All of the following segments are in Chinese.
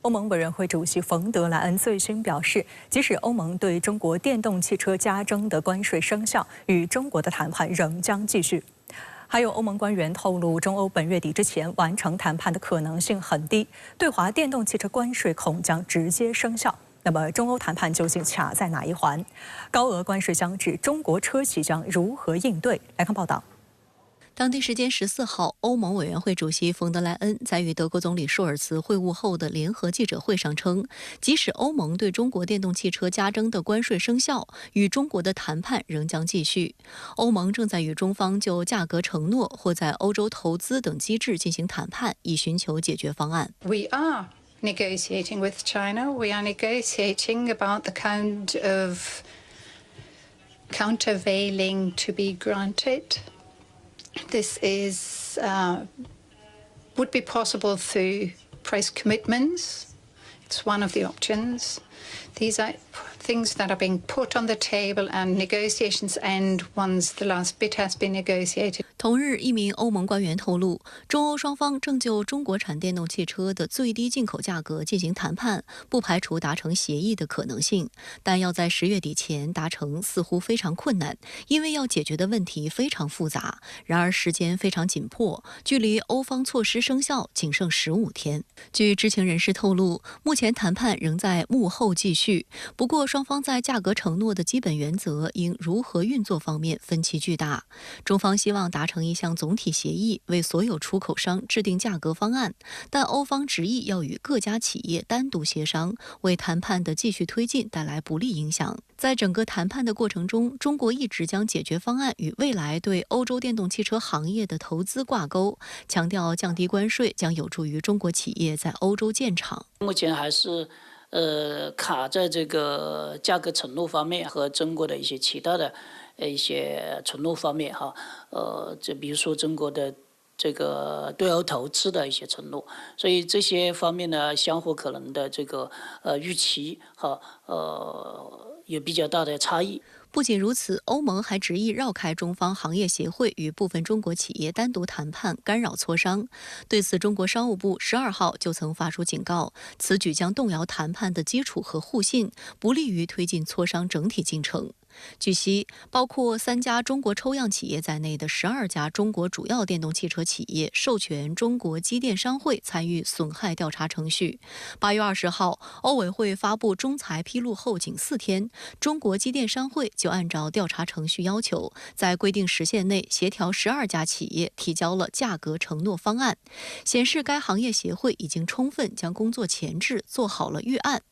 欧盟委员会主席冯德莱恩最新表示，即使欧盟对中国电动汽车加征的关税生效，与中国的谈判仍将继续。还有欧盟官员透露，中欧本月底之前完成谈判的可能性很低，对华电动汽车关税恐将直接生效。那么，中欧谈判究竟卡在哪一环？高额关税将至，中国车企将如何应对？来看报道。当地时间14号，欧盟委员会主席冯德莱恩在与德国总理舒尔茨会晤后的联合记者会上称，即使欧盟对中国电动汽车加征的关税生效，与中国的谈判仍将继续。欧盟正在与中方就价格承诺或在欧洲投资等机制进行谈判，以寻求解决方案。 We are negotiating with China. We are negotiating about the kind of countervailing to be granted. This is would be possible through price commitments. It's one of the options. These are things that are being put on the table, and negotiations end once the last bit has been negotiated. 同日，一名欧盟官员透露，中欧双方正就中国产电动汽车的最低进口价格进行谈判，不排除达成协议的可能性，但要在10月底前达成似乎非常困难，因为要解决的问题非常复杂。然而时间非常紧迫，距离欧方措施生效仅剩15天。据知情人士透露，目前谈判仍在幕后继续，不过双方在价格承诺的基本原则应如何运作方面分歧巨大。中方希望达成一项总体协议，为所有出口商制定价格方案，但欧方执意要与各家企业单独协商，为谈判的继续推进带来不利影响。在整个谈判的过程中，中国一直将解决方案与未来对欧洲电动汽车行业的投资挂钩，强调降低关税将有助于中国企业在欧洲建厂。目前还是卡在这个价格承诺方面和中国的一些其他的一些承诺方面哈，就比如说中国的这个对欧投资的一些承诺，所以这些方面呢，相互可能的这个预期和有比较大的差异。不仅如此，欧盟还执意绕开中方行业协会与部分中国企业单独谈判，干扰磋商。对此，中国商务部12号就曾发出警告，此举将动摇谈判的基础和互信，不利于推进磋商整体进程。据悉，包括3家中国抽样企业在内的12家中国主要电动汽车企业授权中国机电商会参与损害调查程序。8月20号，欧委会发布仲裁披露后仅4天，中国机电商会就按照调查程序要求，在规定时限内协调12家企业提交了价格承诺方案，显示该行业协会已经充分将工作前置，做好了预案。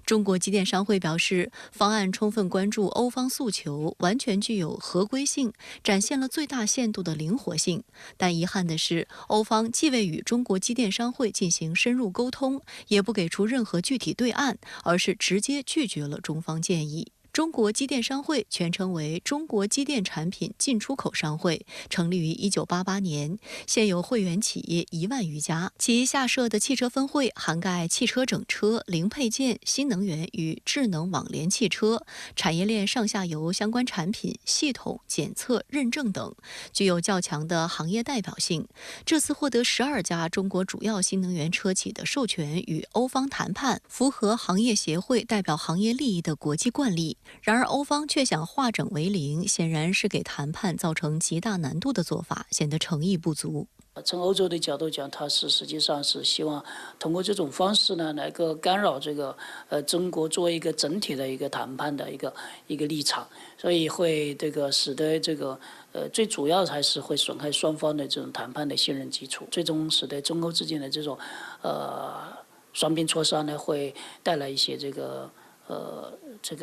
中国机电商会表示，方案充分关注欧方诉求，完全具有合规性，展现了最大限度的灵活性。但遗憾的是，欧方既未与中国机电商会进行深入沟通，也不给出任何具体对案，而是直接拒绝了中方建议。中国机电商会全称为中国机电产品进出口商会，成立于1988年，现有会员企业1万余家，其下设的汽车分会涵盖汽车整车、零配件、新能源与智能网联汽车、产业链上下游相关产品、系统、检测、认证等，具有较强的行业代表性。这次获得12家中国主要新能源车企的授权与欧方谈判，符合行业协会代表行业利益的国际惯例。然而，欧方却想化整为零，显然是给谈判造成极大难度的做法，显得诚意不足。从欧洲的角度讲，它是实际上是希望通过这种方式呢，来个干扰这个中国作为一个整体的一个谈判的一个立场，所以会这个使得这个最主要还是会损害双方的这种谈判的信任基础，最终使得中欧之间的这种双边磋商呢，会带来一些这个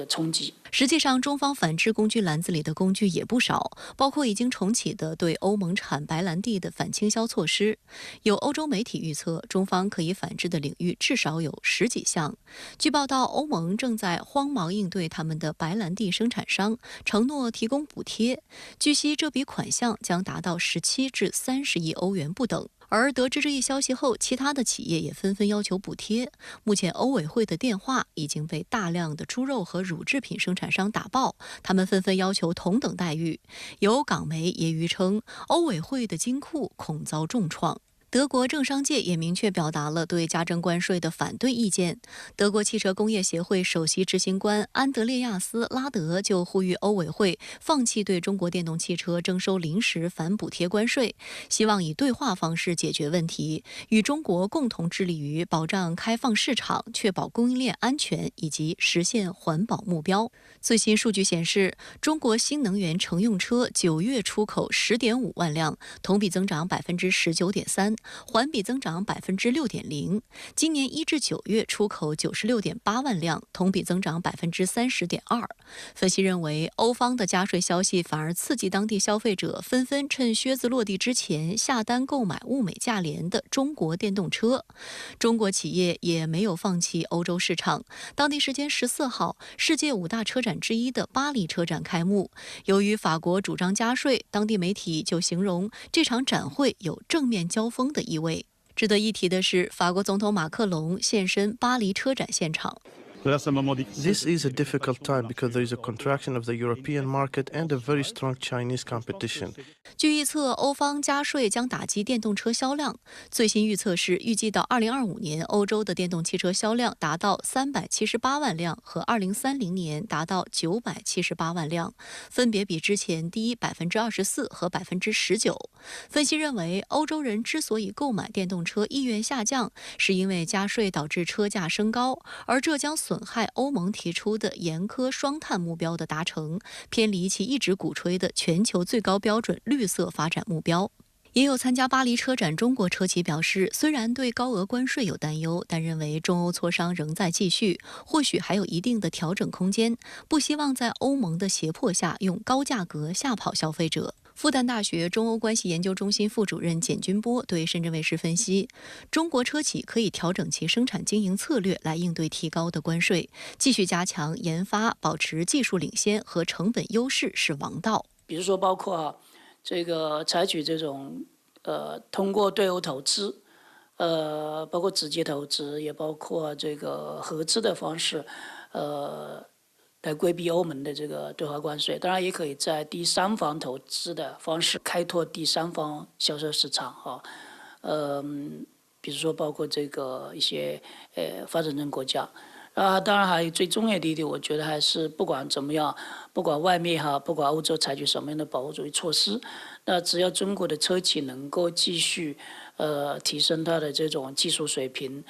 冲击。实际上，中方反制工具篮子里的工具也不少，包括已经重启的对欧盟产白兰地的反倾销措施。有欧洲媒体预测，中方可以反制的领域至少有10几项。据报道，欧盟正在慌忙应对他们的白兰地生产商，承诺提供补贴。据悉，这笔款项将达到17至30亿欧元不等。而得知这一消息后，其他的企业也纷纷要求补贴。目前，欧委会的电话已经被大量的猪肉和乳制品生产商打爆，他们纷纷要求同等待遇。有港媒揶揄称，欧委会的金库恐遭重创。德国政商界也明确表达了对加征关税的反对意见。德国汽车工业协会首席执行官安德烈亚斯·拉德就呼吁欧委会放弃对中国电动汽车征收临时反补贴关税，希望以对话方式解决问题，与中国共同致力于保障开放市场、确保供应链安全以及实现环保目标。最新数据显示，中国新能源乘用车9月出口10.5万辆，同比增长19.3%，环比增长6.0%。今年1至9月出口96.8万辆，同比增长30.2%。分析认为，欧方的加税消息反而刺激当地消费者纷纷趁靴子落地之前下单购买物美价廉的中国电动车。中国企业也没有放弃欧洲市场。当地时间14号，世界5大车展之一的巴黎车展开幕。由于法国主张加税，当地媒体就形容这场展会有正面交锋的意味。值得一提的是，法国总统马克龙现身巴黎车展现场。This is a difficult time because there is a contraction of the European market and a very strong Chinese competition. 据预测，欧方加税将打击电动车销量。最新预测是，预计到2025年，欧洲的电动汽车销量达到378万辆，和2030年达到978万辆，分别比之前低24%和19%。分析认为，欧洲人之所以购买电动车意愿下降，是因为加税导致车价升高，而这将损害欧盟提出的严苛双碳目标的达成，偏离其一直鼓吹的全球最高标准绿色发展目标。也有参加巴黎车展中国车企表示，虽然对高额关税有担忧，但认为中欧磋商仍在继续，或许还有一定的调整空间，不希望在欧盟的胁迫下用高价格吓跑消费者。复旦大学中欧关系研究中心副主任简军波对深圳卫视分析，中国车企可以调整其生产经营策略来应对提高的关税，继续加强研发，保持技术领先和成本优势是王道。比如说包括这个采取这种通过对欧投资，包括直接投资，也包括这个合资的方式，来规避欧盟的这个对华关税。当然也可以在第三方投资的方式开拓第三方销售市场比如说包括这个一些发展中国家。当然还有最重要的一点，我觉得还是不管怎么样，不管外面不管欧洲采取什么样的保护主义措施，那只要中国的车企能够继续提升它的这种技术水平，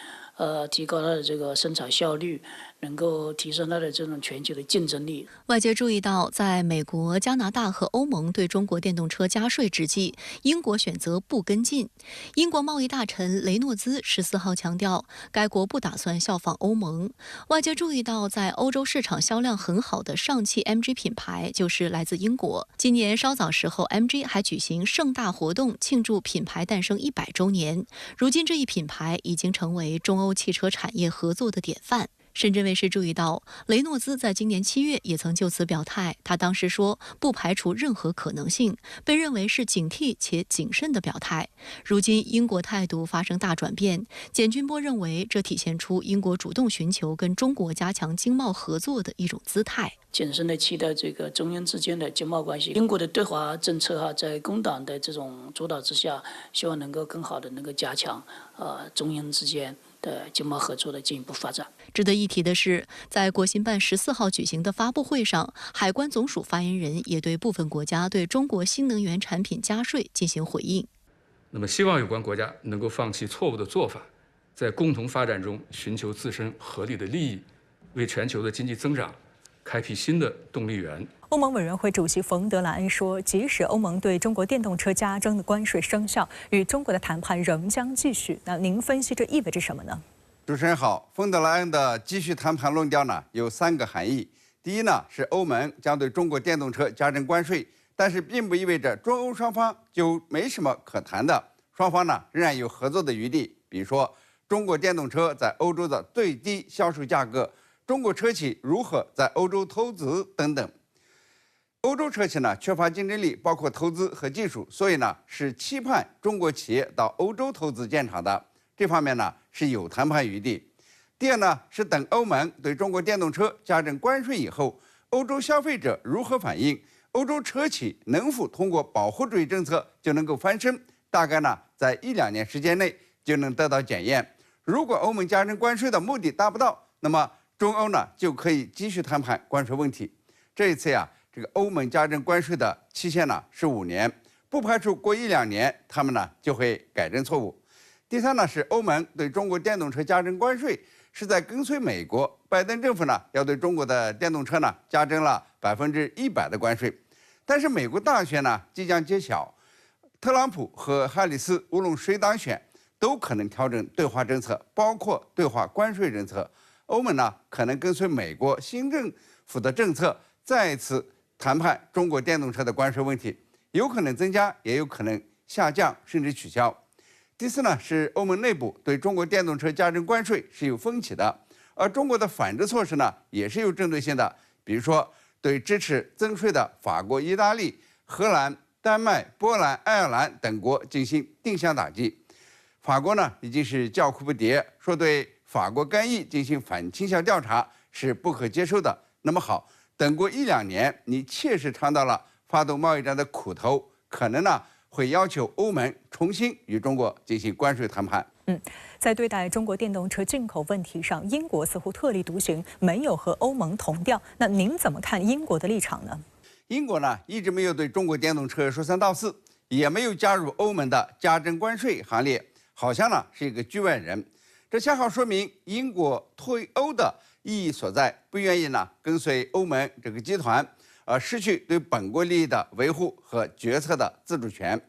提高它的这个生产效率，能够提升它的这种全球的竞争力。外界注意到，在美国、加拿大和欧盟对中国电动车加税之际，英国选择不跟进。英国贸易大臣雷诺兹14号强调，该国不打算效仿欧盟。外界注意到，在欧洲市场销量很好的上汽 MG 品牌就是来自英国。今年稍早时候 ，MG 还举行盛大活动庆祝品牌诞生100周年。如今这一品牌已经成为中欧汽车产业合作的典范。深圳卫视注意到，雷诺兹在今年7月也曾就此表态，他当时说不排除任何可能性，被认为是警惕且谨慎的表态。如今英国态度发生大转变，简军波认为这体现出英国主动寻求跟中国加强经贸合作的一种姿态。谨慎的期待这个中英之间的经贸关系。英国的对华政策在工党的这种主导之下，希望能够更好的能够加强中英之间的经贸合作的进一步发展。值得一提的是，在国新办14号举行的发布会上，海关总署发言人也对部分国家对中国新能源产品加税进行回应。那么，希望有关国家能够放弃错误的做法，在共同发展中寻求自身合理的利益，为全球的经济增长开辟新的动力源。欧盟委员会主席冯德莱恩说，即使欧盟对中国电动车加征的关税生效，与中国的谈判仍将继续。那您分析这意味着什么呢？主持人好，冯德莱恩的继续谈判论调呢有3个含义。第一呢是欧盟将对中国电动车加征关税，但是并不意味着中欧双方就没什么可谈的，双方呢仍然有合作的余地。比如说，中国电动车在欧洲的最低销售价格，中国车企如何在欧洲投资等等。欧洲车企呢缺乏竞争力，包括投资和技术，所以呢是期盼中国企业到欧洲投资建厂的。这方面呢是有谈判余地。第二呢是等欧盟对中国电动车加征关税以后，欧洲消费者如何反应，欧洲车企能否通过保护主义政策就能够翻身，大概呢在1-2年时间内就能得到检验。如果欧盟加征关税的目的达不到，那么中欧呢就可以继续谈判关税问题。这一次呀，这个欧盟加征关税的期限呢是5年，不排除过1-2年他们呢就会改正错误。第三呢是欧盟对中国电动车加征关税是在跟随美国，拜登政府呢要对中国的电动车呢加征了100%的关税。但是美国大选呢即将揭晓，特朗普和哈里斯无论谁当选，都可能调整对华政策，包括对华关税政策。欧盟呢可能跟随美国新政府的政策，再次谈判中国电动车的关税问题，有可能增加，也有可能下降，甚至取消。第四呢是欧盟内部对中国电动车加征关税是有分歧的，而中国的反制措施呢也是有针对性的，比如说对支持增税的法国、意大利、荷兰、丹麦、波兰、爱尔兰等国进行定向打击。法国呢已经是叫苦不迭，说对法国干邑进行反倾销调查是不可接受的。那么好，等过1-2年，你切实尝到了发动贸易战的苦头，可能呢会要求欧盟重新与中国进行关税谈判。在对待中国电动车进口问题上，英国似乎特立独行，没有和欧盟同调。那您怎么看英国的立场呢？英国呢一直没有对中国电动车说三道四，也没有加入欧盟的加征关税行列，好像呢是一个局外人。这恰好说明英国退欧的意义所在，不愿意呢跟随欧盟这个集团，而失去对本国利益的维护和决策的自主权。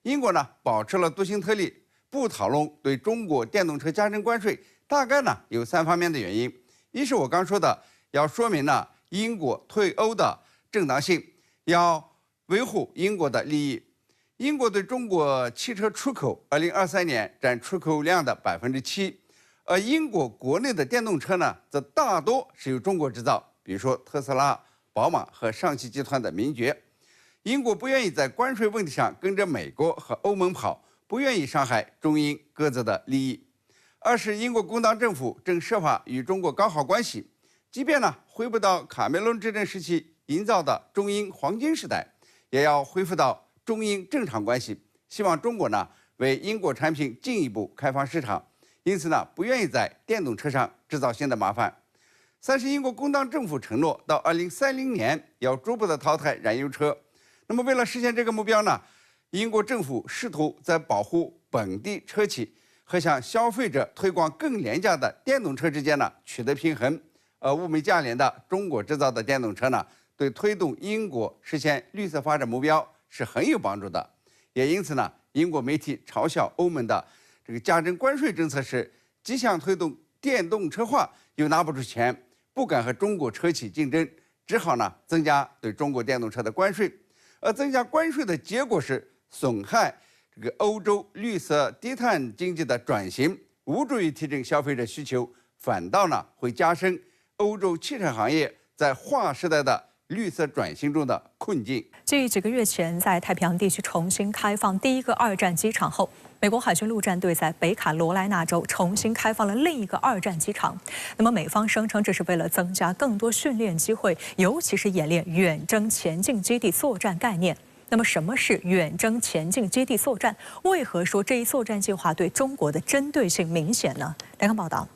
英国呢保持了独行特立，不讨论对中国电动车加征关税，大概呢有3方面的原因。一是我刚说的，要说明呢英国退欧的正当性，要维护英国的利益。英国对中国汽车出口2023年占出口量的7%，而英国国内的电动车呢，则大多是由中国制造，比如说特斯拉、宝马和上汽集团的名爵。英国不愿意在关税问题上跟着美国和欧盟跑，不愿意伤害中英各自的利益。二是英国工党政府正设法与中国搞好关系，即便呢回不到卡梅伦执政时期营造的中英黄金时代，也要恢复到中英正常关系。希望中国呢为英国产品进一步开放市场，因此呢不愿意在电动车上制造新的麻烦。三是英国工党政府承诺到2030年要逐步的淘汰燃油车。那么为了实现这个目标呢，英国政府试图在保护本地车企和向消费者推广更廉价的电动车之间呢取得平衡。物美价廉的中国制造的电动车呢，对推动英国实现绿色发展目标是很有帮助的。也因此呢，英国媒体嘲笑欧盟的这个加征关税政策是既想推动电动车化，又拿不出钱，不敢和中国车企竞争，只好呢增加对中国电动车的关税。而增加关税的结果是损害这个欧洲绿色低碳经济的转型，无助于提振消费者需求，反倒呢会加深欧洲汽车行业在划时代的绿色转型中的困境。继几个月前在太平洋地区重新开放第一个2战机场后，美国海军陆战队在北卡罗来纳州重新开放了另一个2战机场。那么美方声称这是为了增加更多训练机会，尤其是演练远征前进基地作战概念。那么什么是远征前进基地作战？为何说这一作战计划对中国的针对性明显呢？来看报道。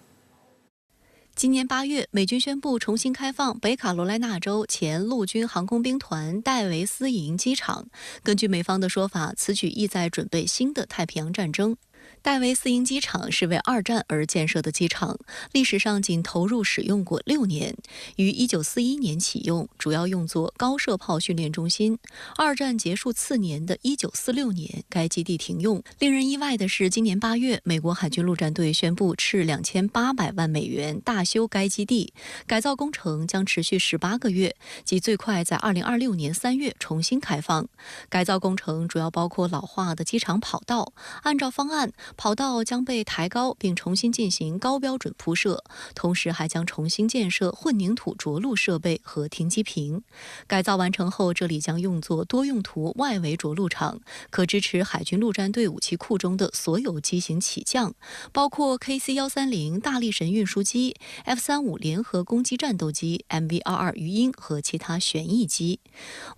今年8月，美军宣布重新开放北卡罗来纳州前陆军航空兵团戴维斯营机场。根据美方的说法，此举意在准备新的太平洋战争。戴维斯营机场是为2战而建设的机场，历史上仅投入使用过6年，于1941年启用，主要用作高射炮训练中心。2战结束次年的1946年，该基地停用。令人意外的是，今年8月，美国海军陆战队宣布斥2800万美元大修该基地，改造工程将持续18个月，即最快在2026年3月重新开放。改造工程主要包括老化的机场跑道，按照方案，跑道将被抬高并重新进行高标准铺设，同时还将重新建设混凝土着陆设备和停机坪。改造完成后，这里将用作多用途外围着陆场，可支持海军陆战队武器库中的所有机型起降，包括 KC-130大力神运输机、F-35联合攻击战斗机、MV-22鱼鹰和其他旋翼机。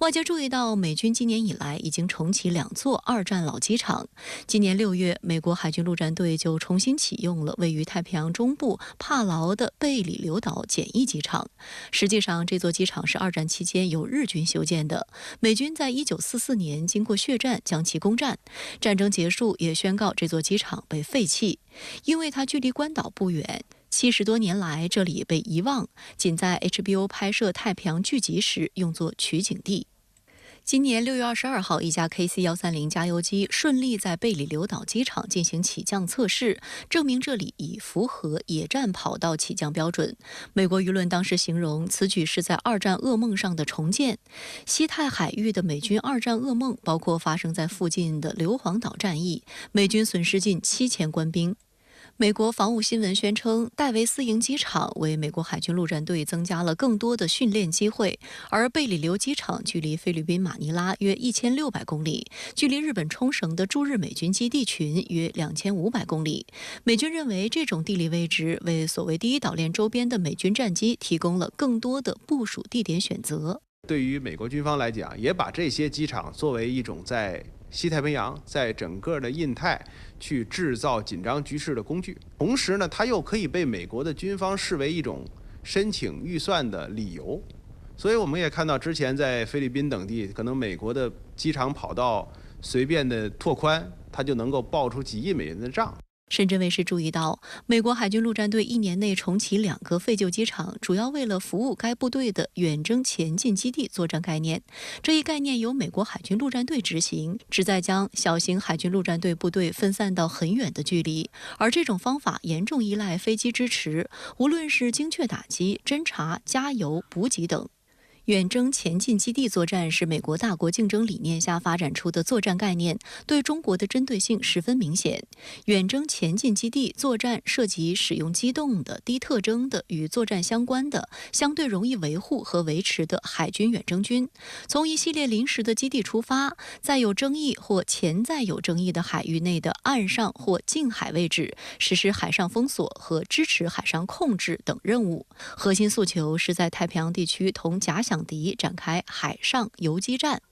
外界注意到，美军今年以来已经重启2座二战老机场。今年6月，美国海军陆战队就重新启用了位于太平洋中部帕劳的贝里流岛简易机场。实际上，这座机场是二战期间由日军修建的，美军在1944年经过血战将其攻占，战争结束也宣告这座机场被废弃，因为它距离关岛不远。70多年来，这里被遗忘，仅在 HBO 拍摄太平洋剧集时用作取景地。今年6月22号，一架 KC-130加油机顺利在贝里流岛机场进行起降测试，证明这里已符合野战跑道起降标准。美国舆论当时形容此举是在二战噩梦上的重建。西太海域的美军二战噩梦包括发生在附近的硫磺岛战役，美军损失近7000官兵。美国防务新闻宣称，戴维斯营机场为美国海军陆战队增加了更多的训练机会，而贝里流机场距离菲律宾马尼拉约1600公里，距离日本冲绳的驻日美军基地群约2500公里。美军认为这种地理位置为所谓第一岛链周边的美军战机提供了更多的部署地点选择。对于美国军方来讲，也把这些机场作为一种在西太平洋，在整个的印太去制造紧张局势的工具，同时呢，它又可以被美国的军方视为一种申请预算的理由。所以我们也看到，之前在菲律宾等地，可能美国的机场跑道随便的拓宽，它就能够爆出几亿美元的账。深圳卫视注意到，美国海军陆战队1年内重启2个废旧机场，主要为了服务该部队的远征前进基地作战概念。这一概念由美国海军陆战队执行，旨在将小型海军陆战队部队分散到很远的距离。而这种方法严重依赖飞机支持，无论是精确打击、侦察、加油、补给等。远征前进基地作战是美国大国竞争理念下发展出的作战概念，对中国的针对性十分明显。远征前进基地作战涉及使用机动的、低特征的、与作战相关的、相对容易维护和维持的海军远征军，从一系列临时的基地出发，在有争议或潜在有争议的海域内的岸上或近海位置实施海上封锁和支持海上控制等任务。核心诉求是在太平洋地区同假想敌展开海上游击战。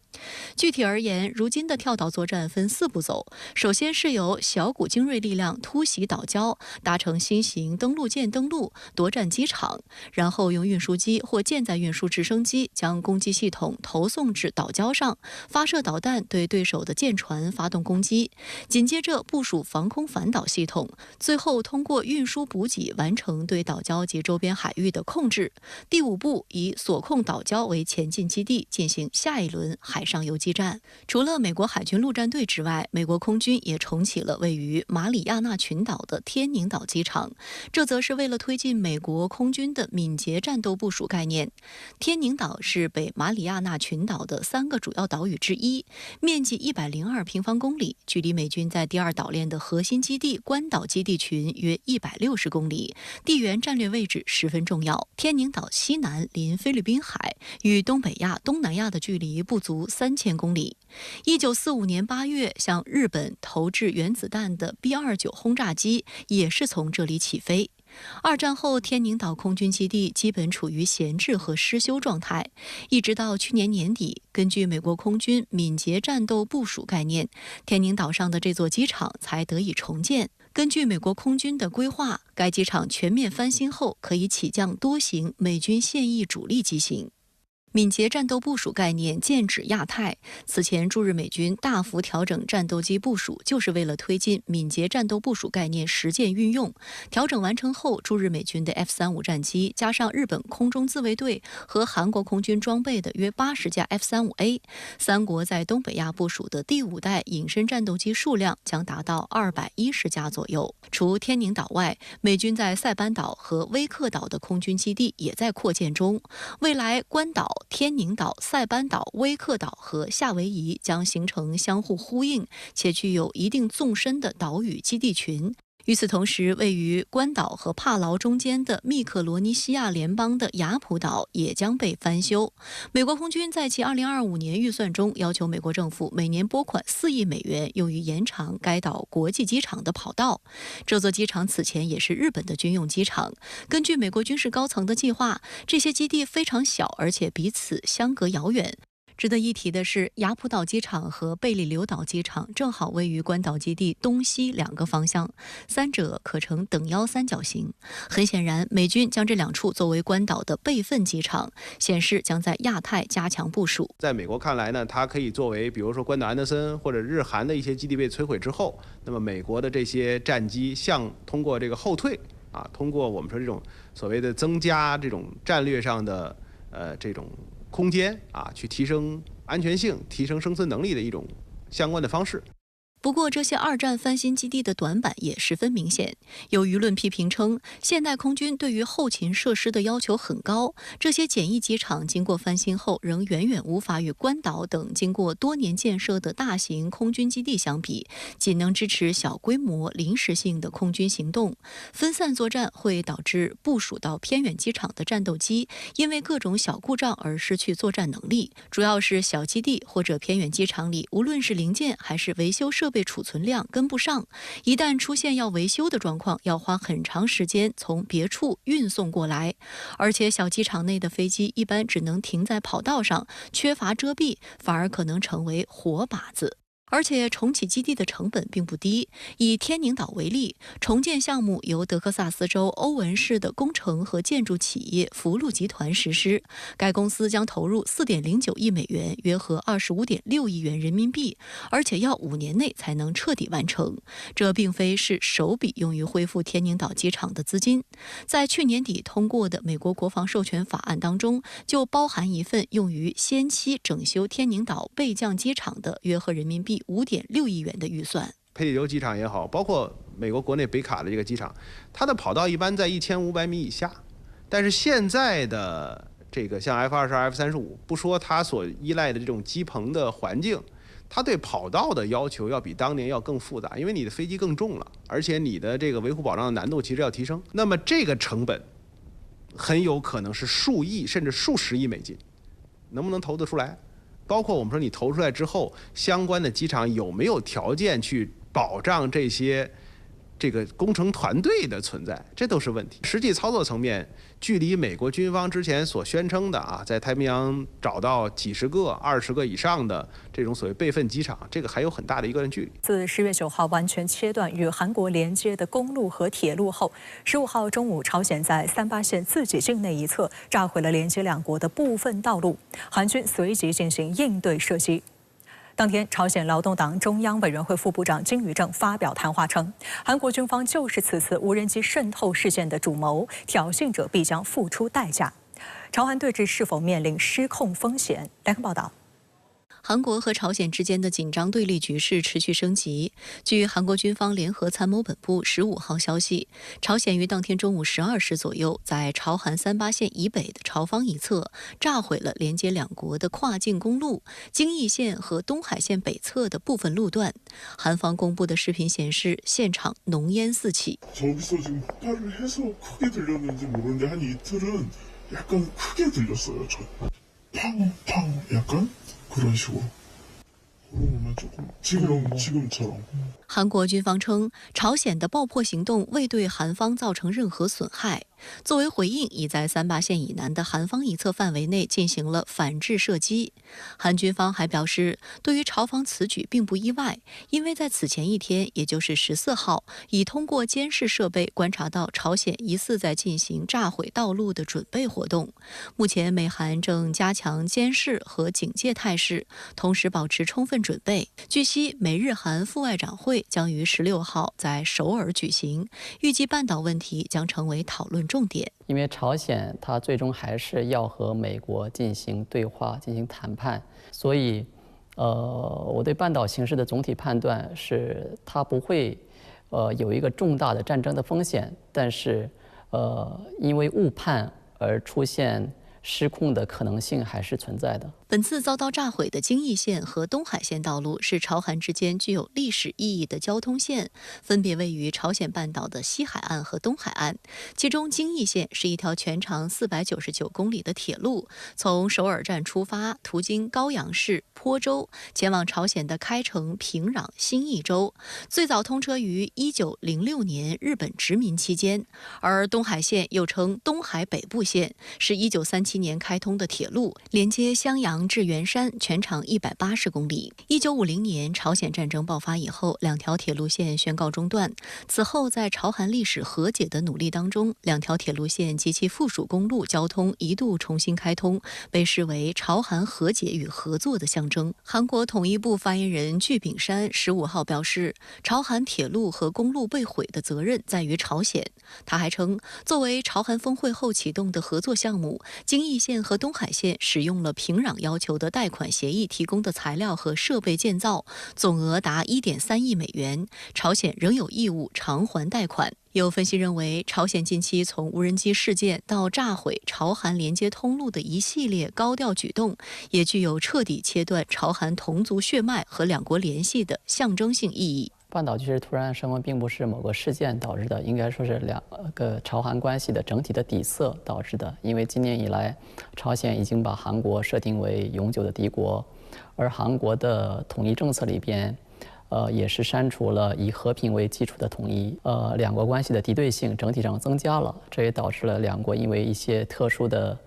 具体而言，如今的跳岛作战分4步走，首先是由小股精锐力量突袭岛礁，搭乘新型登陆舰登陆，夺占机场，然后用运输机或舰载运输直升机将攻击系统投送至岛礁上，发射导弹对对手的舰船发动攻击，紧接着部署防空反导系统，最后通过运输补给完成对岛礁及周边海域的控制。第5步以所控岛礁为前进基地，进行下一轮海上游击战。除了美国海军陆战队之外，美国空军也重启了位于马里亚纳群岛的天宁岛机场，这则是为了推进美国空军的敏捷战斗部署概念。天宁岛是北马里亚纳群岛的3个主要岛屿之一，面积102平方公里，距离美军在第2岛链的核心基地关岛基地群约160公里，地缘战略位置十分重要。天宁岛西南临菲律宾海，与东北亚、东南亚的距离不足3000公里。1945年8月向日本投掷原子弹的 B-29轰炸机也是从这里起飞。二战后，天宁岛空军基地基本处于闲置和失修状态，一直到去年年底，根据美国空军敏捷战斗部署概念，天宁岛上的这座机场才得以重建。根据美国空军的规划，该机场全面翻新后可以起降多型美军现役主力机型。敏捷战斗部署概念剑指亚太，此前驻日美军大幅调整战斗机部署，就是为了推进敏捷战斗部署概念实践运用。调整完成后，驻日美军的 F-35战机加上日本空中自卫队和韩国空军装备的约80架 F-35A， 三国在东北亚部署的第5代隐身战斗机数量将达到210架左右。除天宁岛外，美军在塞班岛和威克岛的空军基地也在扩建中，未来关岛、天宁岛、塞班岛、威克岛和夏威夷将形成相互呼应且具有一定纵深的岛屿基地群。与此同时，位于关岛和帕劳中间的密克罗尼西亚联邦的雅普岛也将被翻修。美国空军在其2025年预算中要求美国政府每年拨款4亿美元，用于延长该岛国际机场的跑道。这座机场此前也是日本的军用机场。根据美国军事高层的计划，这些基地非常小，而且彼此相隔遥远。值得一提的是，雅普岛机场和贝里留岛机场正好位于关岛基地东西2个方向，三者可呈等腰三角形。很显然，美军将这2处作为关岛的备份机场，显示将在亚太加强部署。在美国看来呢，它可以作为比如说关岛安德森或者日韩的一些基地被摧毁之后，那么美国的这些战机通过这个后退通过我们说这种所谓的增加这种战略上的这种空间去提升安全性、提升生存能力的一种相关的方式。不过，这些2战翻新基地的短板也十分明显。有舆论批评称，现代空军对于后勤设施的要求很高，这些简易机场经过翻新后，仍远远无法与关岛等经过多年建设的大型空军基地相比，仅能支持小规模、临时性的空军行动。分散作战会导致部署到偏远机场的战斗机因为各种小故障而失去作战能力。主要是小基地或者偏远机场里，无论是零件还是维修设备储存量跟不上，一旦出现要维修的状况，要花很长时间从别处运送过来。而且小机场内的飞机一般只能停在跑道上，缺乏遮蔽，反而可能成为活靶子。而且重启基地的成本并不低。以天宁岛为例，重建项目由德克萨斯州欧文市的工程和建筑企业福禄集团实施，该公司将投入4.09亿美元，约合25.6亿元人民币，而且要5年内才能彻底完成。这并非是首笔用于恢复天宁岛机场的资金。在去年底通过的美国国防授权法案当中，就包含一份用于先期整修天宁岛备降机场的约合人民币5.6亿元的预算。佩里留机场也好，包括美国国内北卡的这个机场，它的跑道一般在1500米以下。但是现在的这个像 F-22、F-35，不说它所依赖的这种机棚的环境，它对跑道的要求要比当年要更复杂，因为你的飞机更重了，而且你的这个维护保障的难度其实要提升。那么这个成本很有可能是数亿甚至数十亿美金，能不能投得出来？包括我们说你投出来之后，相关的机场有没有条件去保障这个工程团队的存在，这都是问题。实际操作层面，距离美国军方之前所宣称的在太平洋找到几十个、20个以上的这种所谓备份机场，这个还有很大的一段距离。自10月9号完全切断与韩国连接的公路和铁路后，15号中午，朝鲜在38县自己境内一侧炸毁了连接2国的部分道路，韩军随即进行应对射击。当天，朝鲜劳动党中央委员会副部长金宇正发表谈话称，韩国军方就是此次无人机渗透事件的主谋，挑衅者必将付出代价。朝韩对峙是否面临失控风险？来看报道。韩国和朝鲜之间的紧张对立局势持续升级。据韩国军方联合参谋本部15号消息，朝鲜于当天中午12时左右，在朝韩38县以北的朝方一侧炸毁了连接2国的跨境公路京义线和东海线北侧的部分路段。韩方公布的视频显示，现场浓烟四起。 저기서 지금 폭발을 해서 크게 들렸는지 모르는데 한 이틀은 약간 크게 들렸어요. 저 팡팡 약간 그런 식으로. 그러면 조금 지금처럼. 韩国军方称，朝鲜的爆破行动未对韩方造成任何损害。作为回应，已在38县以南的韩方一侧范围内进行了反制射击。韩军方还表示，对于朝方此举并不意外，因为在此前一天，也就是14号，已通过监视设备观察到朝鲜疑似在进行炸毁道路的准备活动。目前，美韩正加强监视和警戒态势，同时保持充分准备。据悉，美日韩副外长会将于16号在首尔举行，预计半岛问题将成为讨论重点。因为朝鲜它最终还是要和美国进行对话、进行谈判，所以，我对半岛形势的总体判断是，它不会，有一个重大的战争的风险，但是，因为误判而出现失控的可能性还是存在的。本次遭到炸毁的京义线和东海线道路是朝韩之间具有历史意义的交通线，分别位于朝鲜半岛的西海岸和东海岸。其中京义线是一条全长499公里的铁路，从首尔站出发，途经高阳市、坡州，前往朝鲜的开城、平壤、新义州。最早通车于1906年日本殖民期间。而东海线又称东海北部线，是1937年开通的铁路，连接襄阳至元山，全长180公里。1950年朝鲜战争爆发以后，两条铁路线宣告中断。此后，在朝韩历史和解的努力当中，两条铁路线及其附属公路交通一度重新开通，被视为朝韩和解与合作的象征。韩国统一部发言人具炳山15号表示，朝韩铁路和公路被毁的责任在于朝鲜。他还称，作为朝韩峰会后启动的合作项目，京义线和东海线使用了平壤要求的贷款协议提供的材料和设备建造，总额达1.3亿美元，朝鲜仍有义务偿还贷款。有分析认为，朝鲜近期从无人机事件到炸毁朝韩连接通路的一系列高调举动，也具有彻底切断朝韩同族血脉和两国联系的象征性意义。半岛局势突然升温，并不是某个事件导致的，应该说是两个朝韩关系的整体的底色导致的。因为今年以来，朝鲜已经把韩国设定为永久的敌国，而韩国的统一政策里边，也是删除了以和平为基础的统一，两国关系的敌对性整体上增加了，这也导致了两国因为一些特殊的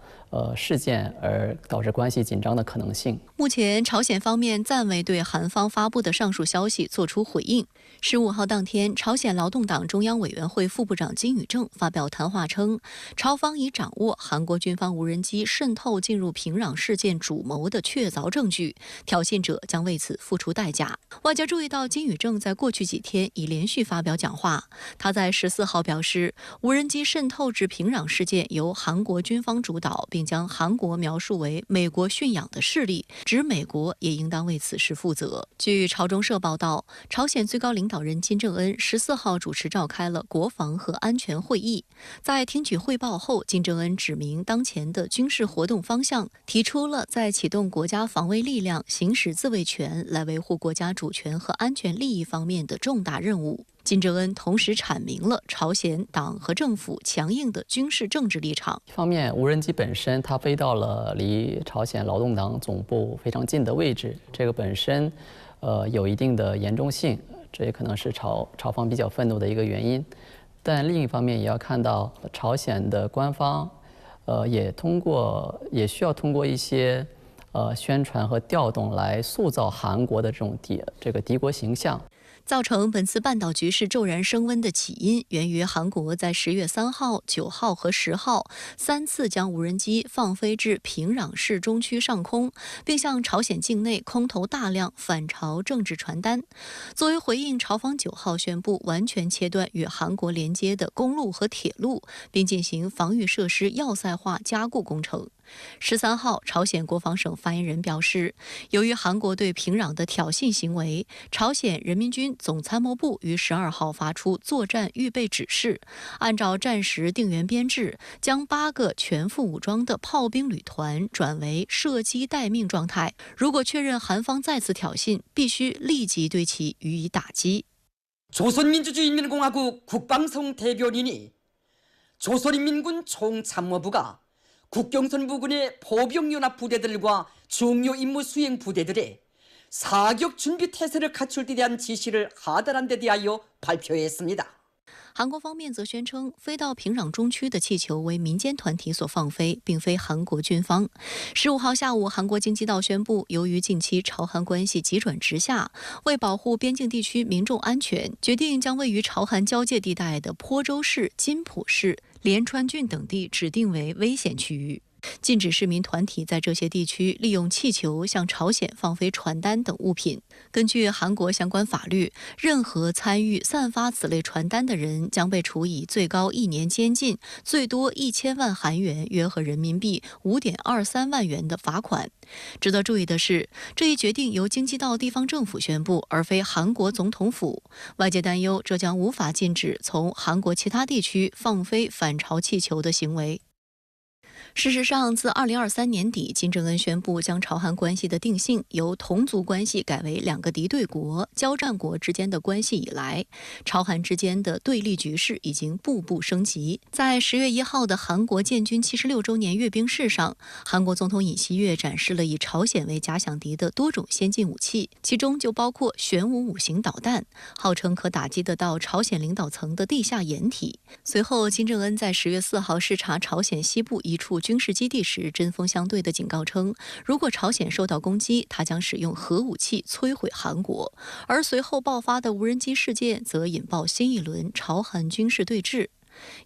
事件而导致关系紧张的可能性。目前，朝鲜方面暂未对韩方发布的上述消息作出回应。15号当天，朝鲜劳动党中央委员会副部长金宇正发表谈话称，朝方已掌握韩国军方无人机渗透进入平壤事件主谋的确凿证据，挑衅者将为此付出代价。外界注意到，金宇正在过去几天已连续发表讲话。他在14号表示，无人机渗透至平壤事件由韩国军方主导，并将韩国描述为美国驯养的势力，指美国也应当为此事负责。据朝中社报道，朝鲜最高领导人金正恩14号主持召开了国防和安全会议。在听取汇报后，金正恩指明当前的军事活动方向，提出了在启动国家防卫力量、行使自卫权来维护国家主权和安全利益方面的重大任务。金正恩同时阐明了朝鲜党和政府强硬的军事政治立场。一方面，无人机本身它飞到了离朝鲜劳动党总部非常近的位置，这个本身有一定的严重性，这也可能是朝方比较愤怒的一个原因。但另一方面也要看到，朝鲜的官方也需要通过一些宣传和调动来塑造韩国的这个敌国形象。造成本次半岛局势骤然升温的起因，源于韩国在10月3号、9号和10号3次将无人机放飞至平壤市中区上空，并向朝鲜境内空投大量反朝政治传单。作为回应，朝方9号宣布完全切断与韩国连接的公路和铁路，并进行防御设施要塞化加固工程。13号，朝鲜国防省发言人表示，由于韩国对平壤的挑衅行为，朝鲜人民军总参谋部于12号发出作战预备指示，按照战时定员编制，将8个全副武装的炮兵旅团转为射击待命状态。如果确认韩方再次挑衅，必须立即对其予以打击。조선민주주의인민공화국 국방성 대변인이 조선인민군 총참모부가 국경선 부근의 보병연합 부대들과 중요 임무 수행 부대들의 사격 준비 태세를 갖출 데 대한 지시를 하달한 데 대하여 발표했습니다. 韩国方面则宣称，飞到平壤中区的气球为民间团体所放飞，并非韩国军方。15号下午，韩国京畿道宣布，由于近期朝韩关系急转直下，为保护边境地区民众安全，决定将位于朝韩交界地带的坡州市、金浦市、连川郡等地指定为危险区域。禁止市民团体在这些地区利用气球向朝鲜放飞传单等物品。根据韩国相关法律，任何参与散发此类传单的人将被处以最高1年监禁，最多1000万韩元，约合人民币5.23万元的罚款。值得注意的是，这一决定由京畿道地方政府宣布，而非韩国总统府。外界担忧，这将无法禁止从韩国其他地区放飞反朝气球的行为。事实上，自2023年底，金正恩宣布将朝韩关系的定性由同族关系改为两个敌对国、交战国之间的关系以来，朝韩之间的对立局势已经步步升级。在10月1号的韩国建军76周年阅兵式上，韩国总统尹锡悦展示了以朝鲜为假想敌的多种先进武器，其中就包括玄武5型导弹，号称可打击得到朝鲜领导层的地下掩体。随后，金正恩在10月4号视察朝鲜西部一处军事基地时，针锋相对地警告称，如果朝鲜受到攻击，他将使用核武器摧毁韩国。而随后爆发的无人机事件则引爆新一轮朝韩军事对峙。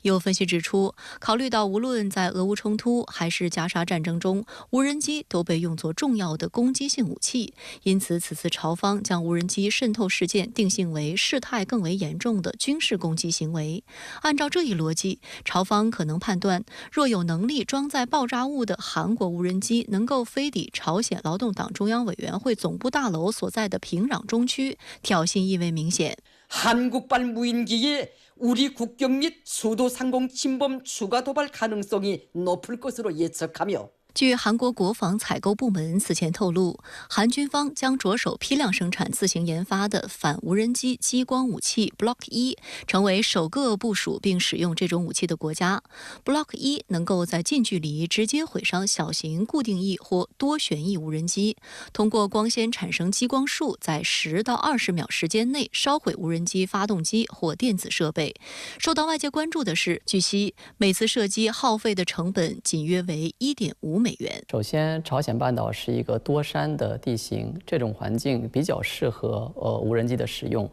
有分析指出，考虑到无论在俄乌冲突还是加沙战争中，无人机都被用作重要的攻击性武器，因此此次朝方将无人机渗透事件定性为事态更为严重的军事攻击行为。按照这一逻辑，朝方可能判断，若有能力装载爆炸物的韩国无人机能够飞抵朝鲜劳动党中央委员会总部大楼所在的平壤中区，挑衅意味明显。 한국발 무인기에 우리 국경 및 수도 상공 침범 추가 도발 가능성이 높을 것으로 예측하며 据韩国国防采购部门此前透露，韩军方将着手批量生产自行研发的反无人机激光武器 Block 1，成为首个部署并使用这种武器的国家。Block 1能够在近距离直接毁伤小型固定翼或多旋翼无人机，通过光纤产生激光束，在10到20秒时间内烧毁无人机发动机或电子设备。受到外界关注的是，据悉每次射击耗费的成本仅约为1.5美元。首先，朝鲜半岛是一个多山的地形，这种环境比较适合无人机的使用。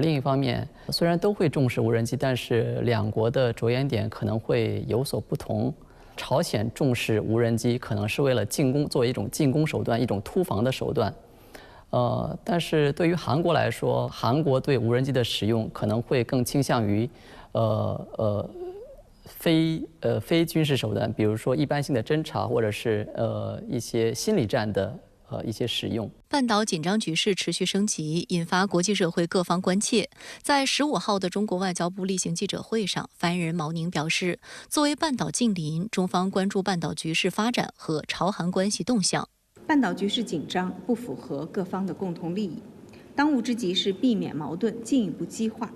另一方面，虽然都会重视无人机，但是两国的着眼点可能会有所不同。朝鲜重视无人机，可能是为了进攻，作为一种进攻手段，一种突防的手段。但是对于韩国来说，韩国对无人机的使用可能会更倾向于非军事手段，比如说一般性的侦察，或者是一些心理战的一些使用。半岛紧张局势持续升级，引发国际社会各方关切。在15号的中国外交部例行记者会上，发言人毛宁表示，作为半岛近邻，中方关注半岛局势发展和朝韩关系动向。半岛局势紧张，不符合各方的共同利益，当务之急是避免矛盾进一步激化。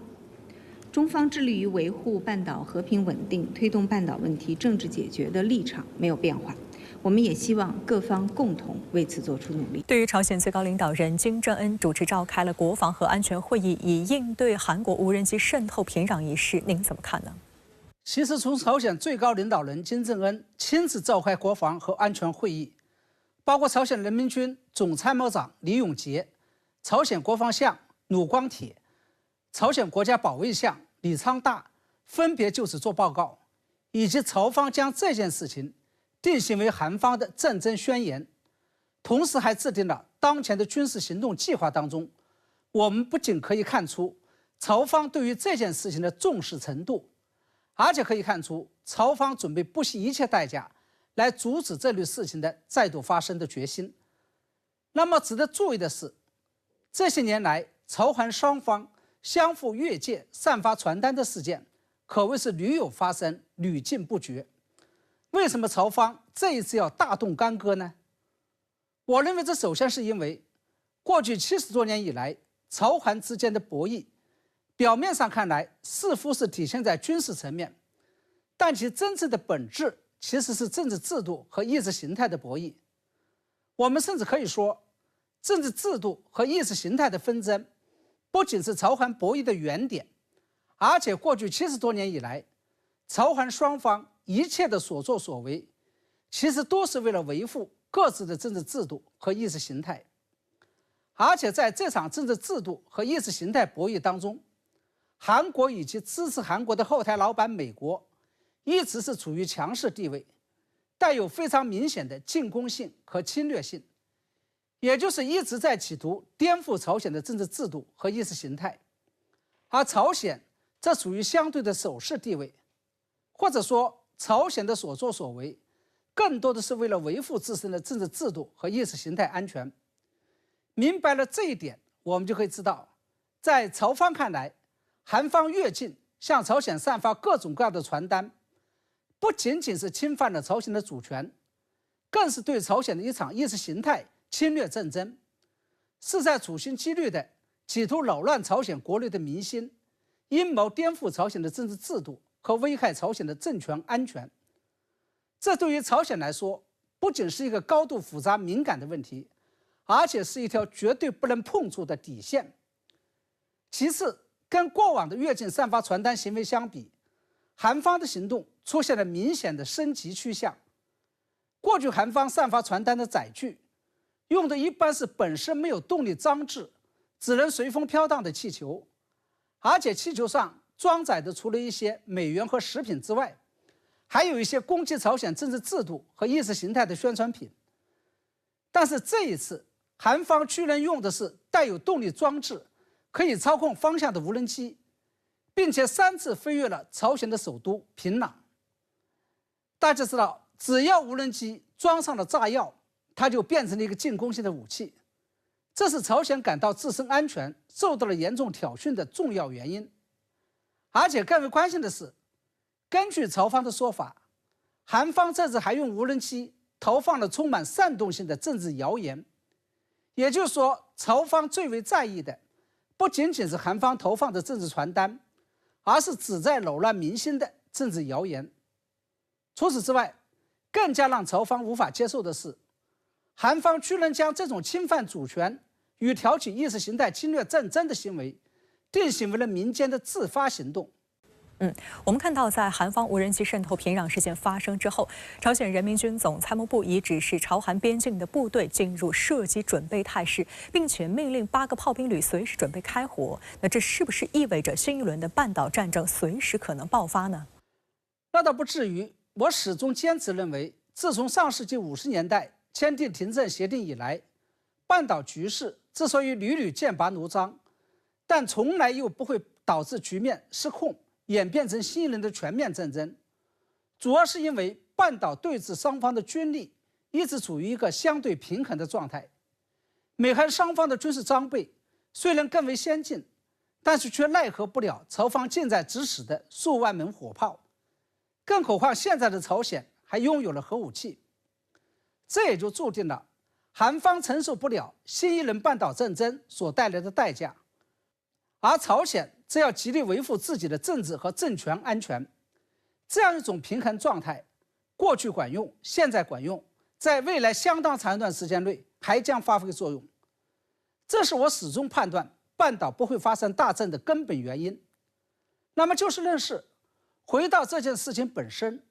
中方致力于维护半岛和平稳定，推动半岛问题政治解决的立场没有变化。我们也希望各方共同为此做出努力。对于朝鲜最高领导人金正恩主持召开了国防和安全会议，以应对韩国无人机渗透平壤一事，您怎么看呢？其实，从朝鲜最高领导人金正恩亲自召开国防和安全会议，包括朝鲜人民军总参谋长李永杰、朝鲜国防相鲁光铁、朝鲜国家保卫相李昌大分别就此做报告，以及朝方将这件事情定性为韩方的战争宣言，同时还制定了当前的军事行动计划当中，我们不仅可以看出朝方对于这件事情的重视程度，而且可以看出朝方准备不惜一切代价来阻止这类事情的再度发生的决心。那么值得注意的是，这些年来朝韩双方相互越界散发传单的事件可谓是屡有发生，屡禁不绝。为什么朝方这一次要大动干戈呢？我认为这首先是因为过去70多年以来朝韩之间的博弈，表面上看来似乎是体现在军事层面，但其真正的本质其实是政治制度和意识形态的博弈。我们甚至可以说，政治制度和意识形态的纷争不仅是朝韩博弈的原点，而且过去70多年以来，朝韩双方一切的所作所为，其实都是为了维护各自的政治制度和意识形态。而且在这场政治制度和意识形态博弈当中，韩国以及支持韩国的后台老板美国一直是处于强势地位，带有非常明显的进攻性和侵略性，也就是一直在企图颠覆朝鲜的政治制度和意识形态。而朝鲜这处于相对的守势地位，或者说朝鲜的所作所为更多的是为了维护自身的政治制度和意识形态安全。明白了这一点，我们就可以知道，在朝方看来，韩方越境向朝鲜散发各种各样的传单，不仅仅是侵犯了朝鲜的主权，更是对朝鲜的一场意识形态侵略战争，是在处心积虑的企图扰乱朝鲜国内的民心，阴谋颠覆朝鲜的政治制度和危害朝鲜的政权安全。这对于朝鲜来说，不仅是一个高度复杂敏感的问题，而且是一条绝对不能碰触的底线。其次，跟过往的越境散发传单行为相比，韩方的行动出现了明显的升级趋向。过去韩方散发传单的载具，用的一般是本身没有动力装置，只能随风飘荡的气球，而且气球上装载的除了一些美元和食品之外，还有一些攻击朝鲜政治制度和意识形态的宣传品。但是这一次，韩方居然用的是带有动力装置、可以操控方向的无人机，并且3次飞越了朝鲜的首都平壤。大家知道，只要无人机装上了炸药，它就变成了一个进攻性的武器，这是朝鲜感到自身安全受到了严重挑衅的重要原因。而且更为关键的是，根据朝方的说法，韩方这次还用无人机投放了充满煽动性的政治谣言。也就是说，朝方最为在意的不仅仅是韩方投放的政治传单，而是旨在扰乱民心的政治谣言。除此之外，更加让朝方无法接受的是，韩方居然将这种侵犯主权与挑起意识形态侵略战争的行为定性为了民间的自发行动。我们看到，在韩方无人机渗透平壤事件发生之后，朝鲜人民军总参谋部已指示朝韩边境的部队进入射击准备态势，并且命令8个炮兵旅随时准备开火。那这是不是意味着新一轮的半岛战争随时可能爆发呢？那倒不至于。我始终坚持认为，自从上世纪50年代签订停战协定以来，半岛局势之所以屡屡剑拔弩张，但从来又不会导致局面失控，演变成新一轮的全面战争，主要是因为半岛对峙双方的军力一直处于一个相对平衡的状态。美韩双方的军事装备虽然更为先进，但是却奈何不了朝方近在咫尺的数万门火炮，更何况现在的朝鲜还拥有了核武器。这也就注定了韩方承受不了新一轮半岛战争所带来的代价，而朝鲜则要极力维护自己的政治和政权安全。这样一种平衡状态，过去管用，现在管用，在未来相当长一段时间内还将发挥作用。这是我始终判断半岛不会发生大战的根本原因。那么就事论事，回到这件事情本身，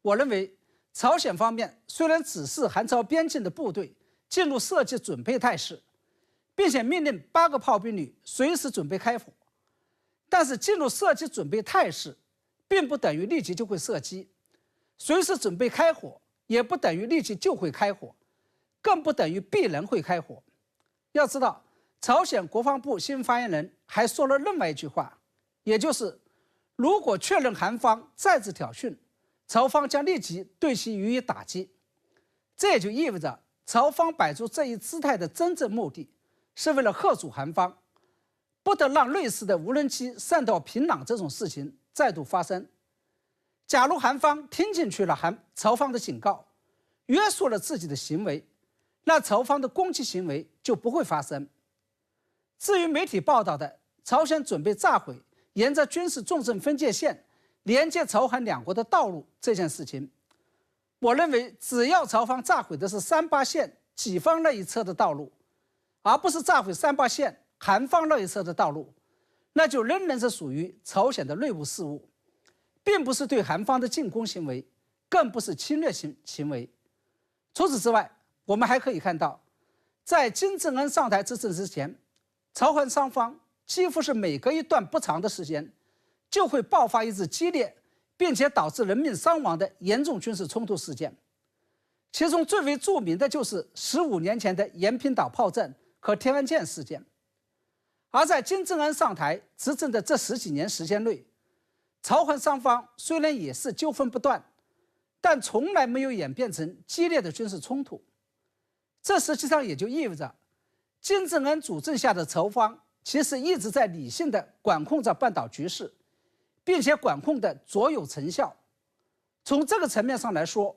我认为朝鲜方面虽然指示韩朝边境的部队进入射击准备态势，并且命令8个炮兵旅随时准备开火，但是进入射击准备态势并不等于立即就会射击，随时准备开火也不等于立即就会开火，更不等于必然会开火。要知道，朝鲜国防部新发言人还说了另外一句话，也就是如果确认韩方再次挑衅，朝方将立即对其予以打击。这也就意味着朝方摆出这一姿态的真正目的是为了吓阻韩方，不得让类似的无人机散到平壤这种事情再度发生。假如韩方听进去了朝方的警告，约束了自己的行为，那朝方的攻击行为就不会发生。至于媒体报道的朝鲜准备炸毁沿着军事重镇分界线连接朝韩两国的道路这件事情，我认为只要朝方炸毁的是38线己方那一侧的道路，而不是炸毁38线韩方那一侧的道路，那就仍然是属于朝鲜的内部事务，并不是对韩方的进攻行为，更不是侵略行为。除此之外，我们还可以看到，在金正恩上台执政之前，朝韩双方几乎是每隔一段不长的时间就会爆发一次激烈并且导致人命伤亡的严重军事冲突事件，其中最为著名的就是15年前的延坪岛炮战和天安舰事件。而在金正恩上台执政的这10几年时间内，朝韩双方虽然也是纠纷不断，但从来没有演变成激烈的军事冲突。这实际上也就意味着，金正恩主政下的朝方其实一直在理性地管控着半岛局势，并且管控的卓有成效。从这个层面上来说，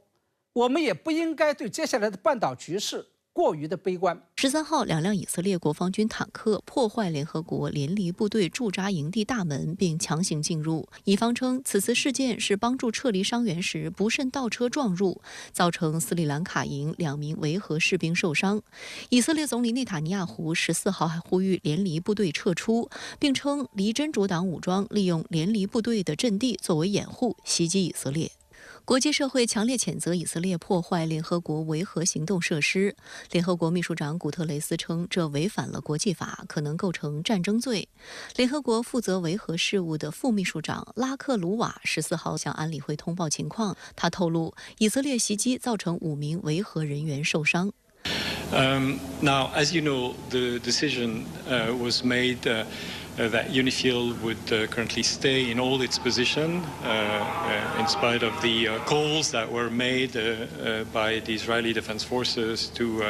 我们也不应该对接下来的半岛局势过于的悲观。13号，2辆以色列国防军坦克破坏联合国联离部队驻扎营地大门，并强行进入。以方称，此次事件是帮助撤离伤员时不慎倒车撞入，造成斯里兰卡营2名维和士兵受伤。以色列总理内塔尼亚胡14号还呼吁联离部队撤出，并称离真主党武装利用联离部队的阵地作为掩护，袭击以色列。国际社会强烈谴责以色列破坏联合国维和行动设施。联合国秘书长古特雷斯称，这违反了国际法，可能构成战争罪。联合国负责维和事务的副秘书长拉克鲁瓦14号向安理会通报情况。他透露，以色列袭击造成5名维和人员受伤。Now, as you know, the decision was made that UNIFIL would currently stay in all its position in spite of the calls that were made by the Israeli Defense Forces to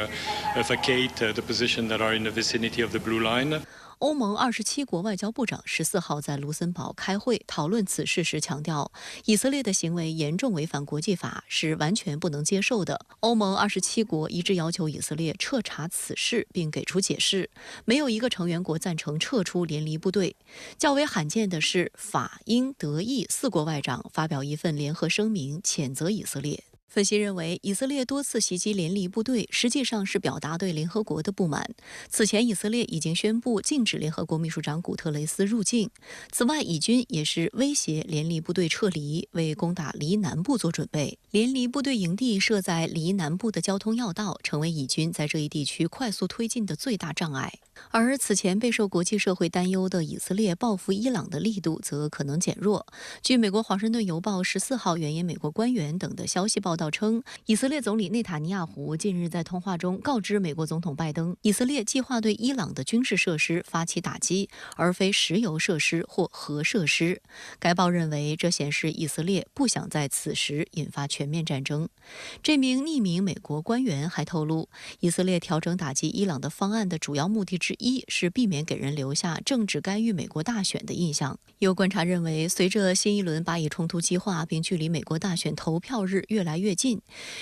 vacate the position that are in the vicinity of the Blue Line. 欧盟27国外交部长14号在卢森堡开会讨论此事时强调，以色列的行为严重违反国际法，是完全不能接受的。欧盟27国一致要求以色列彻查此事，并给出解释。没有一个成员国赞成撤出联离部队。较为罕见的是，法、英、德、意4国外长发表一份联合声明，谴责以色列。分析认为，以色列多次袭击联离部队，实际上是表达对联合国的不满。此前，以色列已经宣布禁止联合国秘书长古特雷斯入境。此外，以军也是威胁联离部队撤离，为攻打黎南部做准备。联离部队营地设在黎南部的交通要道，成为以军在这一地区快速推进的最大障碍。而此前备受国际社会担忧的以色列报复伊朗的力度则可能减弱。据美国《华盛顿邮报》14号援引美国官员等的消息报道称，以色列总理内塔尼亚胡近日在通话中告知美国总统拜登，以色列计划对伊朗的军事设施发起打击，而非石油设施或核设施。该报认为，这显示以色列不想在此时引发全面战争。这名匿名美国官员还透露，以色列调整打击伊朗的方案的主要目的之一是避免给人留下政治干预美国大选的印象。有观察认为，随着新一轮巴以冲突激化，并距离美国大选投票日越来越近，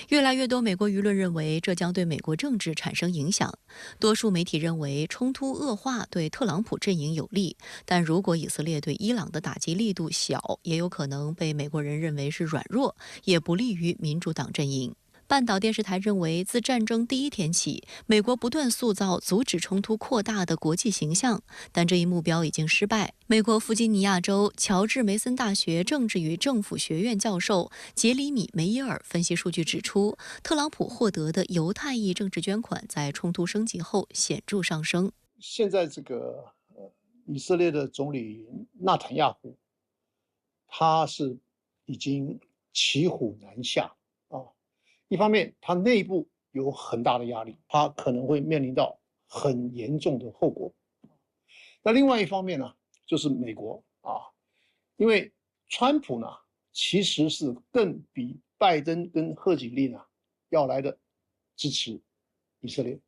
越来越多美国舆论认为这将对美国政治产生影响。多数媒体认为，冲突恶化对特朗普阵营有利，但如果以色列对伊朗的打击力度小，也有可能被美国人认为是软弱，也不利于民主党阵营。半岛电视台认为，自战争第一天起，美国不断塑造阻止冲突扩大的国际形象，但这一目标已经失败。美国弗吉尼亚州乔治梅森大学政治与政府学院教授杰里米·梅耶尔分析数据指出，特朗普获得的犹太裔政治捐款在冲突升级后显著上升。现在这个以色列的总理纳坦亚胡，他是已经骑虎难下啊。一方面，他内部有很大的压力，他可能会面临到很严重的后果。那另外一方面呢，就是美国啊，因为川普呢其实是更比拜登跟贺锦丽呢要来的支持以色列，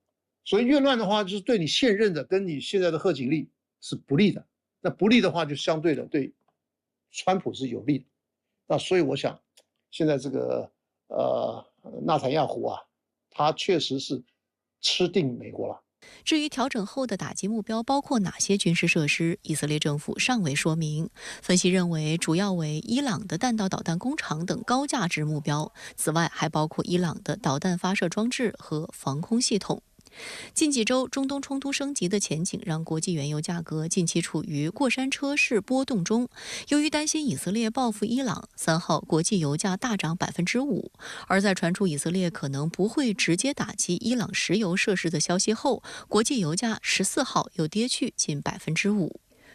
所以越乱的话，就是对你现任的跟你现在的贺锦丽是不利的。那不利的话，就相对的对川普是有利的。那所以我想，现在这个纳坦亚胡啊，他确实是吃定美国了。至于调整后的打击目标包括哪些军事设施，以色列政府尚未说明。分析认为，主要为伊朗的弹道导弹工厂等高价值目标，此外还包括伊朗的导弹发射装置和防空系统。近几周，中东冲突升级的前景让国际原油价格近期处于过山车式波动中。由于担心以色列报复伊朗，3号国际油价大涨5%。而在传出以色列可能不会直接打击伊朗石油设施的消息后，国际油价14号又跌去近5%。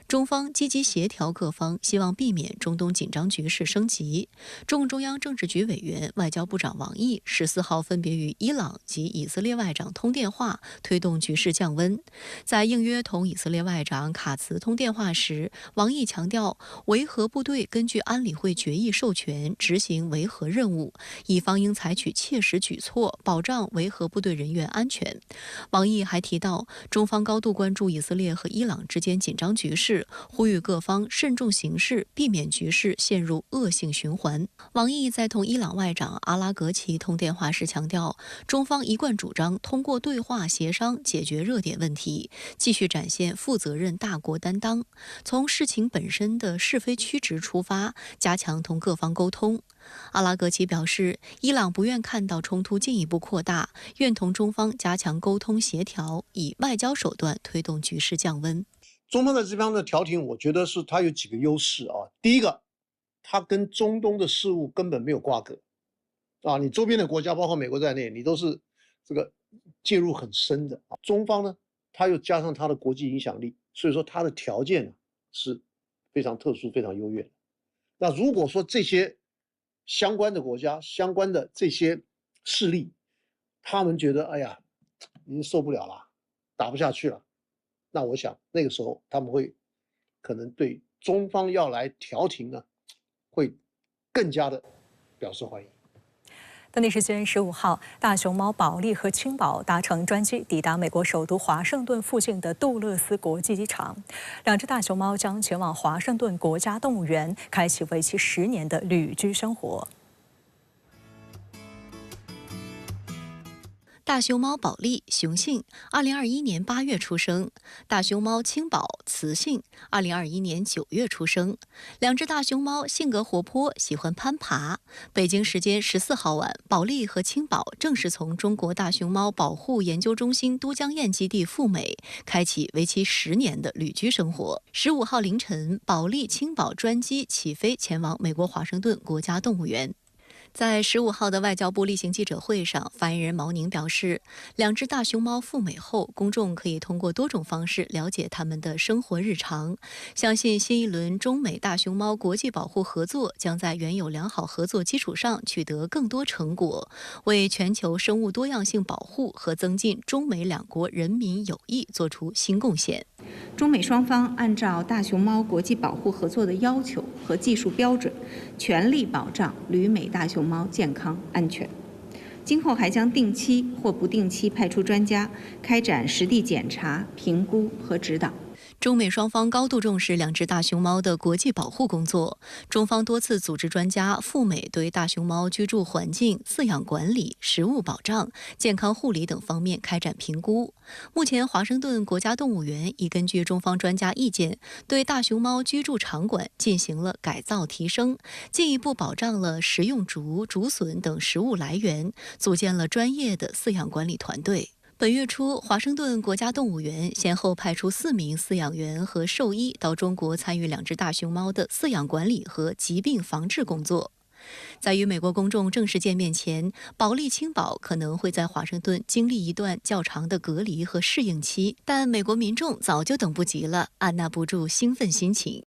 中方积极协调各方，希望避免中东紧张局势升级。中共中央政治局委员、外交部长王毅14号分别与伊朗及以色列外长通电话，推动局势降温。在应约同以色列外长卡茨通电话时，王毅强调，维和部队根据安理会决议授权执行维和任务，以方应采取切实举措，保障维和部队人员安全。王毅还提到，中方高度关注以色列和伊朗之间紧张局势，示，呼吁各方慎重行事，避免局势陷入恶性循环。王毅在同伊朗外长阿拉格齐通电话时强调，中方一贯主张通过对话协商解决热点问题，继续展现负责任大国担当，从事情本身的是非曲直出发，加强同各方沟通。阿拉格齐表示，伊朗不愿看到冲突进一步扩大，愿同中方加强沟通协调，以外交手段推动局势降温。中方在这方的调停，我觉得是它有几个优势啊。第一个，它跟中东的事务根本没有瓜葛啊，你周边的国家，包括美国在内，你都是这个介入很深的。中方呢，它又加上它的国际影响力，所以说它的条件呢是非常特殊、非常优越的。那如果说这些相关的国家、相关的这些势力，他们觉得哎呀，已经受不了了，打不下去了，那我想那个时候他们会可能对中方要来调停呢，会更加的表示欢迎。当地时间15号，大熊猫保利和青宝搭乘专机抵达美国首都华盛顿附近的杜勒斯国际机场。两只大熊猫将前往华盛顿国家动物园，开启为期10年的旅居生活。大熊猫保利雄性，2021年8月出生；大熊猫青宝雌性，2021年9月出生。两只大熊猫性格活泼，喜欢攀爬。北京时间14号晚，保利和青宝正式从中国大熊猫保护研究中心都江堰基地赴美，开启为期10年的旅居生活。15号凌晨，保利、青宝专机起飞前往美国华盛顿国家动物园。在15号的外交部例行记者会上，发言人毛宁表示，两只大熊猫赴美后，公众可以通过多种方式了解它们的生活日常。相信新一轮中美大熊猫国际保护合作将在原有良好合作基础上取得更多成果，为全球生物多样性保护和增进中美两国人民友谊做出新贡献。中美双方按照大熊猫国际保护合作的要求和技术标准，全力保障旅美大熊猫健康安全。今后还将定期或不定期派出专家开展实地检查、评估和指导。中美双方高度重视两只大熊猫的国际保护工作，中方多次组织专家赴美，对大熊猫居住环境、饲养管理、食物保障、健康护理等方面开展评估。目前，华盛顿国家动物园已根据中方专家意见，对大熊猫居住场馆进行了改造提升，进一步保障了食用竹、竹笋等食物来源，组建了专业的饲养管理团队。本月初，华盛顿国家动物园先后派出4名饲养员和兽医到中国参与两只大熊猫的饲养管理和疾病防治工作。在与美国公众正式见面前，保利、青宝可能会在华盛顿经历一段较长的隔离和适应期，但美国民众早就等不及了，按捺不住兴奋心情。